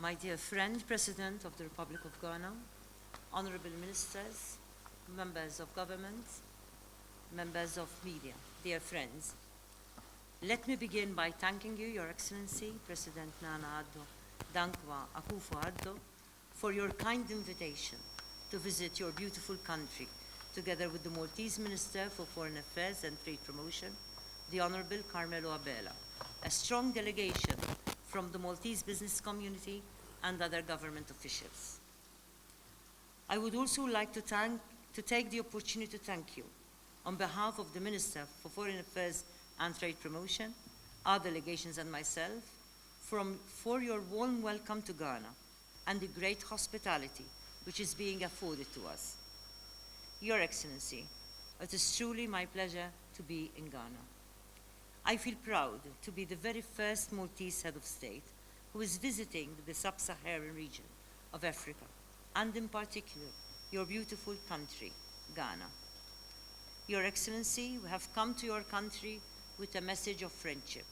My dear friend, President of the Republic of Ghana, honorable ministers, members of government, members of media, dear friends, let me begin by thanking you, Your Excellency, President Nana Addo Dankwa Akufo-Addo, for your kind invitation to visit your beautiful country, together with the Maltese Minister for Foreign Affairs and Trade Promotion, the Honorable Carmelo Abela, a strong delegation from the Maltese business community and other government officials. I would also like to take the opportunity to thank you on behalf of the Minister for Foreign Affairs and Trade Promotion, our delegations and myself, for your warm welcome to Ghana and the great hospitality which is being afforded to us. Your Excellency, it is truly my pleasure to be in Ghana. I feel proud to be the very first Maltese head of state who is visiting the sub-Saharan region of Africa, and in particular, your beautiful country, Ghana. Your Excellency, we have come to your country with a message of friendship.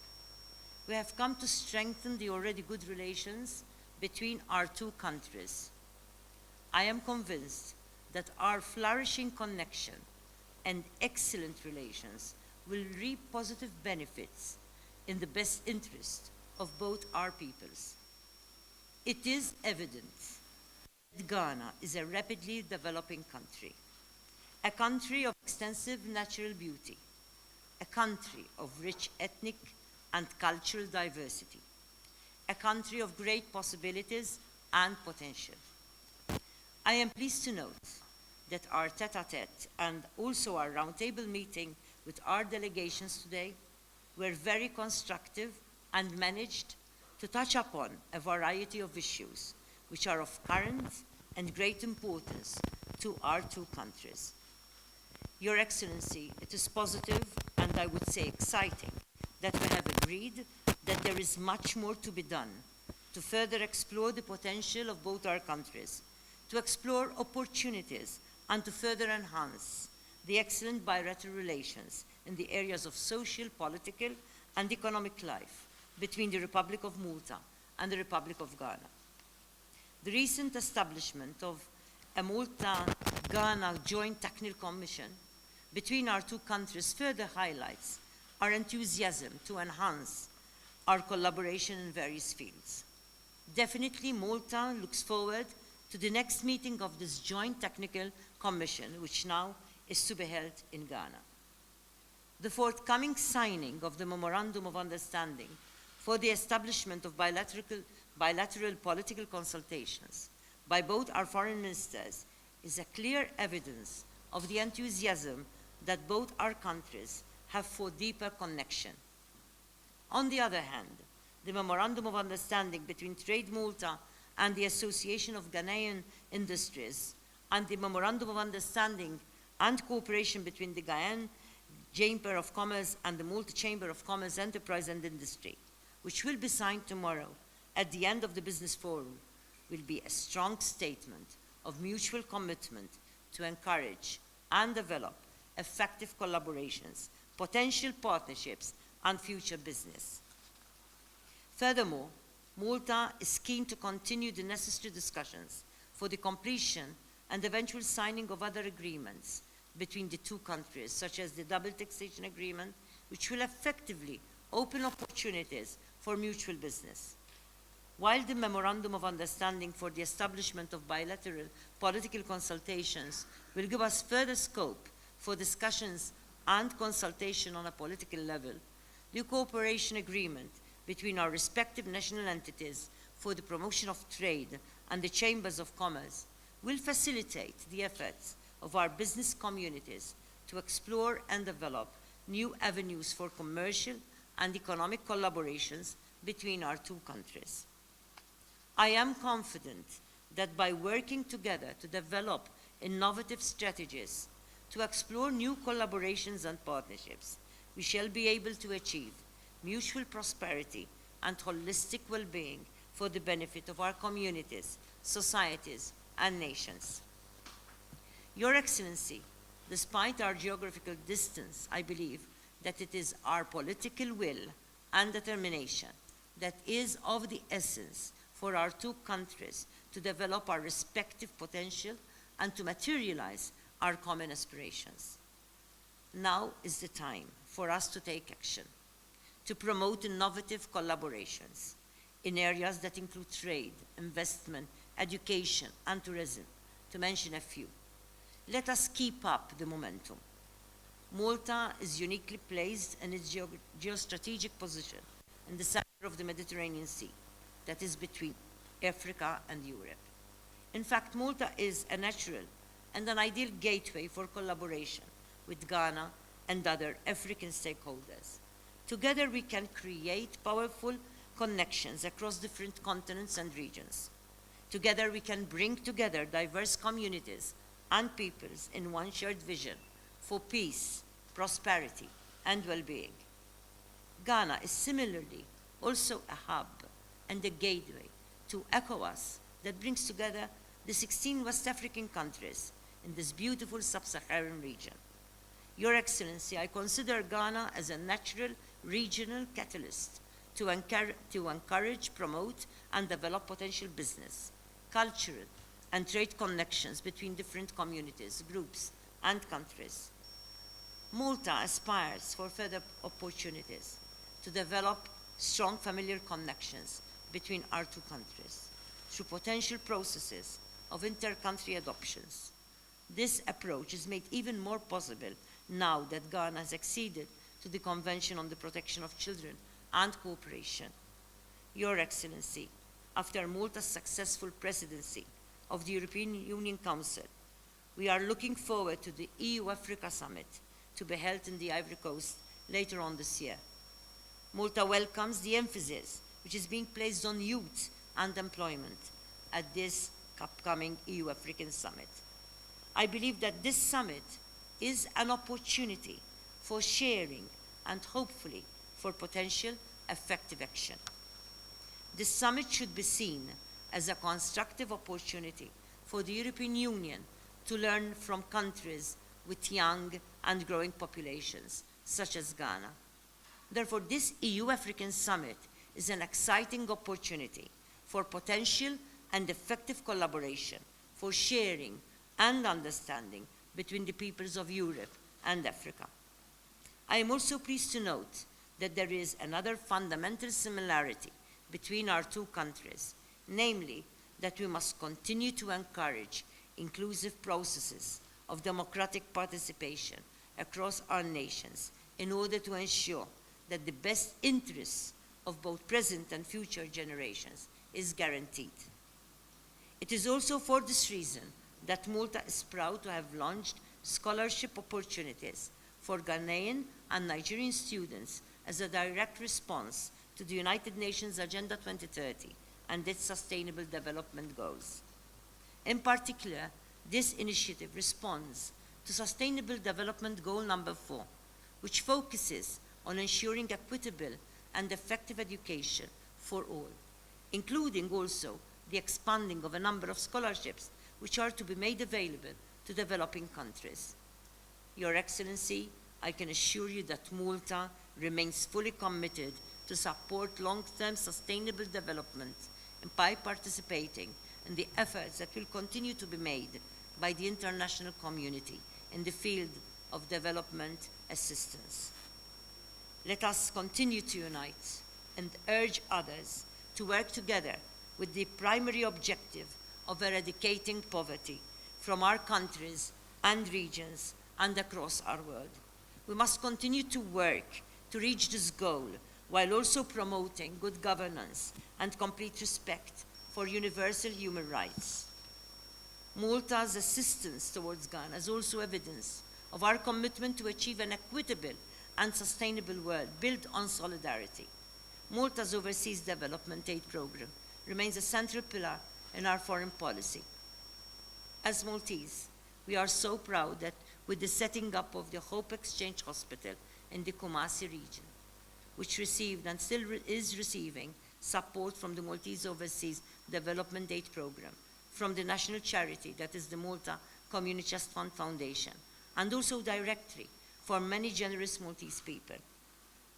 We have come to strengthen the already good relations between our two countries. I am convinced that our flourishing connection and excellent relations will reap positive benefits in the best interest of both our peoples. It is evident that Ghana is a rapidly developing country, a country of extensive natural beauty, a country of rich ethnic and cultural diversity, a country of great possibilities and potential. I am pleased to note that our tete-a-tete and also our roundtable meeting with our delegations today were very constructive and managed to touch upon a variety of issues which are of current and great importance to our two countries. Your Excellency, it is positive and I would say exciting that we have agreed that there is much more to be done to further explore the potential of both our countries, to explore opportunities and to further enhance the excellent bilateral relations in the areas of social, political, and economic life between the Republic of Malta and the Republic of Ghana. The recent establishment of a Malta-Ghana Joint Technical Commission between our two countries further highlights our enthusiasm to enhance our collaboration in various fields. Definitely, Malta looks forward to the next meeting of this Joint Technical Commission, which now is to be held in Ghana. The forthcoming signing of the Memorandum of Understanding for the establishment of bilateral political consultations by both our foreign ministers is a clear evidence of the enthusiasm that both our countries have for deeper connection. On the other hand, the Memorandum of Understanding between Trade Malta and the Association of Ghanaian Industries and the Memorandum of Understanding and cooperation between the Ghanaian Chamber of Commerce and the Malta Chamber of Commerce, Enterprise and Industry, which will be signed tomorrow at the end of the Business Forum, will be a strong statement of mutual commitment to encourage and develop effective collaborations, potential partnerships, and future business. Furthermore, Malta is keen to continue the necessary discussions for the completion and eventual signing of other agreements between the two countries, such as the double taxation agreement, which will effectively open opportunities for mutual business. While the Memorandum of Understanding for the establishment of bilateral political consultations will give us further scope for discussions and consultation on a political level, the cooperation agreement between our respective national entities for the promotion of trade and the chambers of commerce will facilitate the efforts of our business communities to explore and develop new avenues for commercial and economic collaborations between our two countries. I am confident that by working together to develop innovative strategies to explore new collaborations and partnerships, we shall be able to achieve mutual prosperity and holistic well-being for the benefit of our communities, societies, and nations. Your Excellency, despite our geographical distance, I believe that it is our political will and determination that is of the essence for our two countries to develop our respective potential and to materialize our common aspirations. Now is the time for us to take action, to promote innovative collaborations in areas that include trade, investment, education, and tourism, to mention a few. Let us keep up the momentum. Malta is uniquely placed in its geostrategic position in the center of the Mediterranean Sea, that is between Africa and Europe. In fact, Malta is a natural and an ideal gateway for collaboration with Ghana and other African stakeholders. Together, we can create powerful connections across different continents and regions. Together, we can bring together diverse communities and peoples in one shared vision for peace, prosperity, and well-being. Ghana is similarly also a hub and a gateway to ECOWAS that brings together the 16 West African countries in this beautiful sub-Saharan region. Your Excellency, I consider Ghana as a natural regional catalyst to encourage, promote, and develop potential business, cultural, and trade connections between different communities, groups, and countries. Malta aspires for further opportunities to develop strong familiar connections between our two countries through potential processes of inter-country adoptions. This approach is made even more possible now that Ghana has acceded to the Convention on the Protection of Children and Cooperation. Your Excellency, after Malta's successful presidency of the European Union Council, we are looking forward to the EU-Africa Summit to be held in the Ivory Coast later on this year. Malta welcomes the emphasis which is being placed on youth and employment at this upcoming EU-African Summit. I believe that this summit is an opportunity for sharing and hopefully for potential effective action. This summit should be seen as a constructive opportunity for the European Union to learn from countries with young and growing populations, such as Ghana. Therefore, this EU-African Summit is an exciting opportunity for potential and effective collaboration, for sharing and understanding between the peoples of Europe and Africa. I am also pleased to note that there is another fundamental similarity between our two countries, namely that we must continue to encourage inclusive processes of democratic participation across our nations in order to ensure that the best interests of both present and future generations is guaranteed. It is also for this reason that Malta is proud to have launched scholarship opportunities for Ghanaian and Nigerian students as a direct response to the United Nations Agenda 2030 and its Sustainable Development Goals. In particular, this initiative responds to Sustainable Development Goal number 4, which focuses on ensuring equitable and effective education for all, including also the expanding of a number of scholarships which are to be made available to developing countries. Your Excellency, I can assure you that Malta remains fully committed to support long-term sustainable development and by participating in the efforts that will continue to be made by the international community in the field of development assistance. Let us continue to unite and urge others to work together with the primary objective of eradicating poverty from our countries and regions and across our world. We must continue to work to reach this goal while also promoting good governance and complete respect for universal human rights. Malta's assistance towards Ghana is also evidence of our commitment to achieve an equitable and sustainable world built on solidarity. Malta's overseas development aid program remains a central pillar in our foreign policy. As Maltese, we are so proud that with the setting up of the Hope Exchange Hospital in the Kumasi region, which received and still is receiving support from the Maltese Overseas Development Aid Program, from the national charity that is the Malta Community Trust Fund Foundation, and also directly for many generous Maltese people.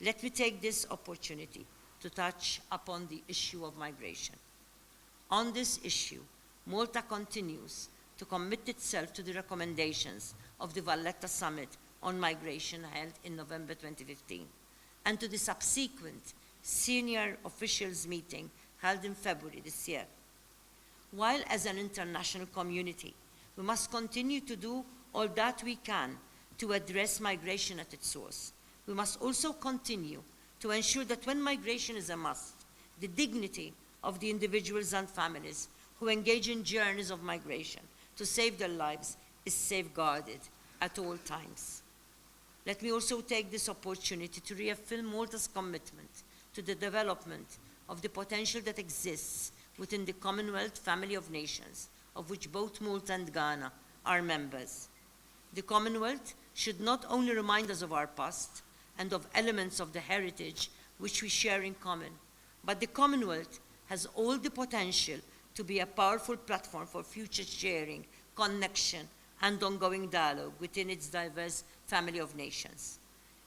Let me take this opportunity to touch upon the issue of migration. On this issue, Malta continues to commit itself to the recommendations of the Valletta Summit on Migration held in November 2015, and to the subsequent senior officials meeting held in February this year. While as an international community, we must continue to do all that we can to address migration at its source, we must also continue to ensure that when migration is a must, the dignity of the individuals and families who engage in journeys of migration to save their lives is safeguarded at all times. Let me also take this opportunity to reaffirm Malta's commitment to the development of the potential that exists within the Commonwealth family of nations, of which both Malta and Ghana are members. The Commonwealth should not only remind us of our past and of elements of the heritage which we share in common, but the Commonwealth has all the potential to be a powerful platform for future sharing, connection, and ongoing dialogue within its diverse family of nations.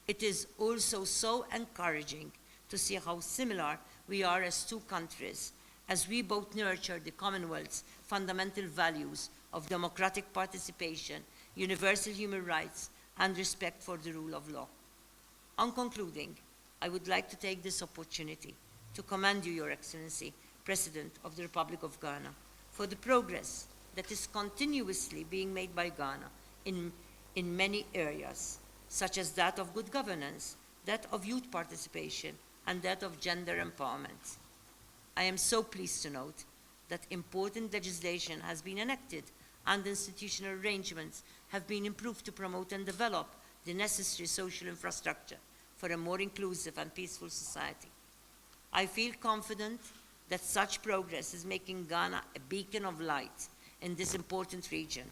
It is also so encouraging to see how similar we are as two countries, as we both nurture the Commonwealth's fundamental values of democratic participation, universal human rights, and respect for the rule of law. On concluding, I would like to take this opportunity to commend you, Your Excellency, President of the Republic of Ghana, for the progress that is continuously being made by Ghana in many areas, such as that of good governance, that of youth participation, and that of gender empowerment. I am so pleased to note that important legislation has been enacted and institutional arrangements have been improved to promote and develop the necessary social infrastructure for a more inclusive and peaceful society. I feel confident that such progress is making Ghana a beacon of light in this important region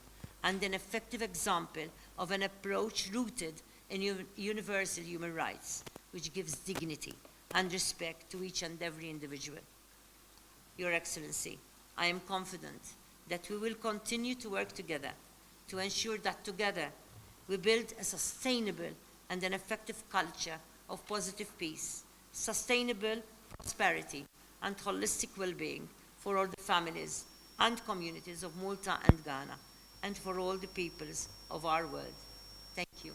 and an effective example of an approach rooted in universal human rights, which gives dignity and respect to each and every individual. Your Excellency, I am confident that we will continue to work together to ensure that together we build a sustainable and an effective culture of positive peace, sustainable prosperity, and holistic well-being for all the families and communities of Malta and Ghana, and for all the peoples of our world. Thank you.